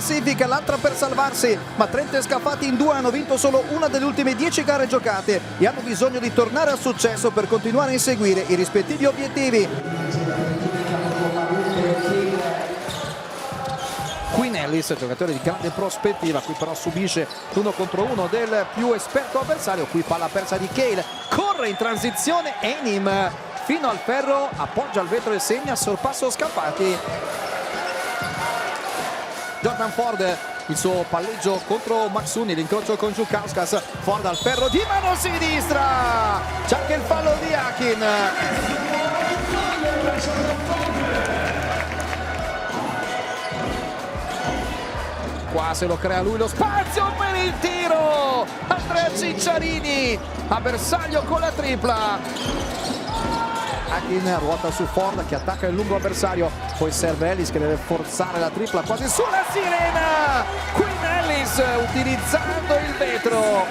classifica, l'altra per salvarsi, ma Trento e Scafati in due hanno vinto solo una delle ultime 10 gare giocate e hanno bisogno di tornare al successo per continuare a inseguire i rispettivi obiettivi. Queen Ellis, giocatore di grande prospettiva, qui però subisce l'uno contro uno del più esperto avversario. Qui palla persa di Cale, corre in transizione Enim fino al ferro, appoggia al vetro e segna, sorpasso Scafati. Jordan Ford, il suo palleggio contro Maxuni, l'incrocio con Žukauskas, Ford al ferro di mano sinistra, c'è anche il fallo di Akin. Qua se lo crea lui lo spazio per il tiro, Andrea Cicciarini a bersaglio con la tripla. Akin ruota su Ford che attacca il lungo avversario, poi serve Ellis che deve forzare la tripla quasi sulla sirena. Queen Ellis utilizzando il vetro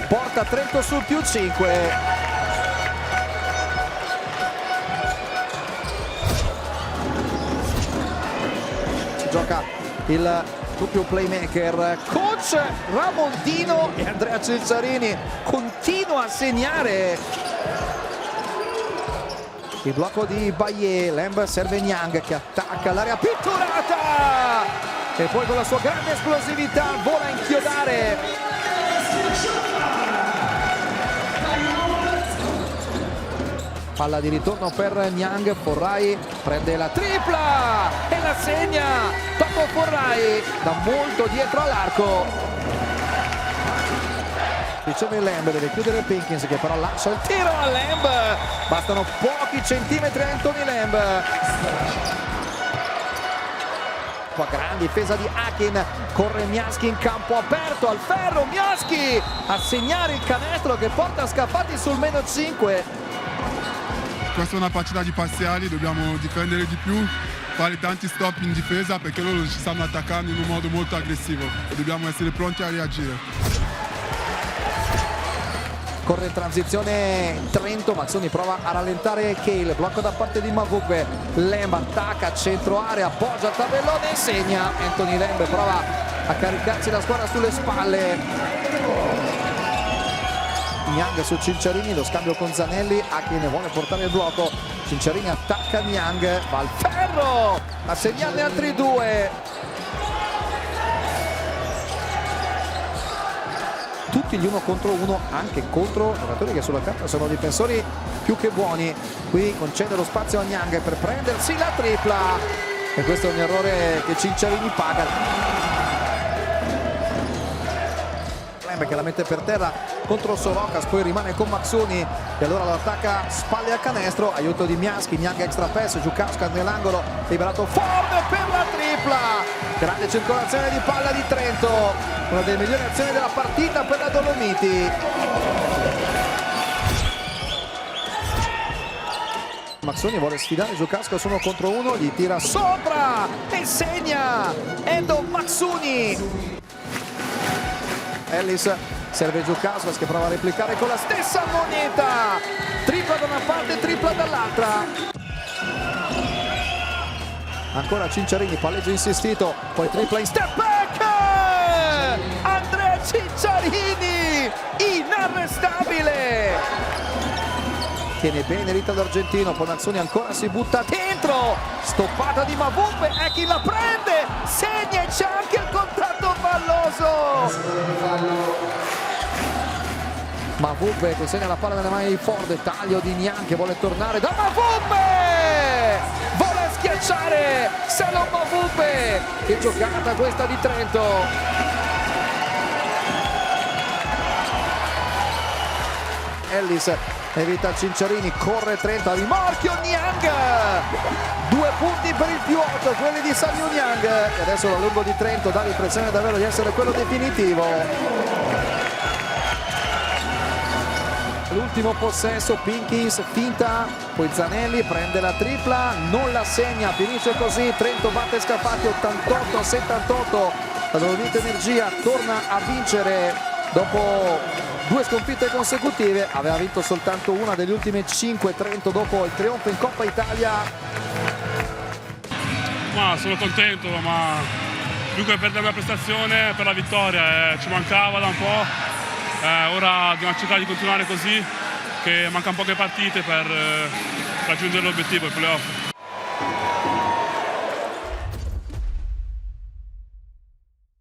porta Trento sul più 5. Si gioca il doppio playmaker, coach Ramondino e Andrea Cicciarini continua a segnare. Il blocco di Bayer, Lamb serve Niang che attacca l'area pitturata e poi con la sua grande esplosività vola a inchiodare. Palla di ritorno per Niang, Forrai prende la tripla e la segna. Dopo Forrai da molto dietro all'arco. Riceve Lamb, deve chiudere Pinkins che però lascia il tiro a Lamb, bastano pochi centimetri a Anthony Lamb. Qua gran difesa di Akin, corre Miaschi in campo aperto al ferro, Miaschi a segnare il canestro che porta Scafati sul meno 5. Questa è una partita di parziali, dobbiamo difendere di più, fare tanti stop in difesa perché loro ci stanno attaccando in un modo molto aggressivo e dobbiamo essere pronti a reagire. Corre in transizione Trento, Maxoni prova a rallentare Cale, blocco da parte di Mavugbe, Lamb attacca, centro area, appoggia il tabellone e segna. Anthony Lamb prova a caricarsi la squadra sulle spalle. Niang su Cicciarini, lo scambio con Zanelli, Akin vuole portare il blocco, Cicciarini attacca Niang, va al ferro a segnarne altri due. Tutti gli uno contro uno, anche contro giocatori che sulla carta sono difensori più che buoni. Qui concede lo spazio a Niang per prendersi la tripla e questo è un errore che Cicciarini paga. Lamb che la mette per terra contro Sorokas, poi rimane con Maxoni e allora lo attacca spalle a canestro, aiuto di Miaschi, Niang extra pass, Žukauskas nell'angolo, liberato Ford per la tripla. Grande circolazione di palla di Trento, una delle migliori azioni della partita per la Dolomiti. Maxoni vuole sfidare Žukauskas uno contro uno, gli tira sopra e segna Endo Maxoni. Ellis serve Žukauskas che prova a replicare con la stessa moneta, tripla da una parte, tripla dall'altra. Ancora Cicciarini, palleggio insistito, poi tripla in step back, Andrea Cicciarini, inarrestabile, tiene bene l'Italo argentino, poi Maxoni ancora si butta dentro, stoppata di Mavugbe, e chi la prende, segna e c'è anche il contatto falloso. Mavugbe consegna la palla nelle mani di Ford, taglio di Niang che vuole tornare da Mavugbe, vuole schiacciare Salom Mavugbe. Che giocata questa di Trento. Ellis evita Cicciarini, corre Trento, a rimorchio Niang, 2 punti per il più 8, quelli di Sadio Niang, e adesso la lungo di Trento dà l'impressione davvero di essere quello definitivo. L'ultimo possesso, Pinkins finta, poi Zanelli prende la tripla, non la segna, finisce così, Trento batte Scafati 88-78, la Dolomiti Energia torna a vincere dopo 2 sconfitte consecutive, aveva vinto soltanto una delle ultime 5 Trento dopo il trionfo in Coppa Italia. Ma sono contento, ma più che per la mia prestazione, per la vittoria, ci mancava da un po', ora dobbiamo cercare di continuare così, che mancano poche partite per raggiungere l'obiettivo, il playoff.